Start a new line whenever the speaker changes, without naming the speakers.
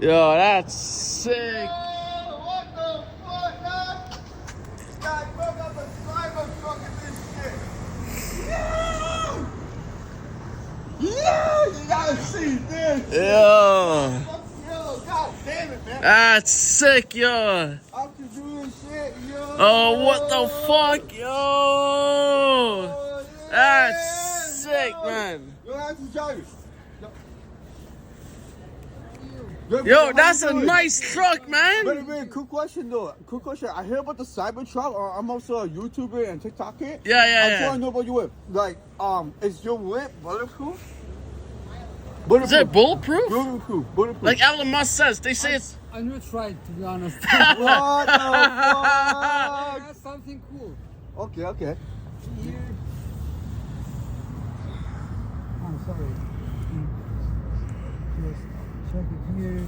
Yo, that's sick.
What the fuck, man? Guys, broke up a Cybertruck in this shit. Yeah, you gotta see this.
Yo,
Yo, god damn it, man.
that's sick, yo.
After doing shit, yo.
Oh, what the fuck, yo?
Oh, yeah,
That's sick,
yo.
man.
Yo, that's Johnny.
Yo, that's a nice truck,
Wait,
man.
wait, quick question though. Quick question. I hear about the Cybertruck. I'm also a YouTuber and TikToker.
Yeah,
I
yeah,
just want
yeah.
to know about your whip. Like, is your whip bulletproof?
Is it bulletproof?
Bulletproof.
Like Elon Musk says, they say it's.
I never tried, to be honest.
What the fuck?
That's something cool.
Okay.
Here. Oh, sorry. Just check it here.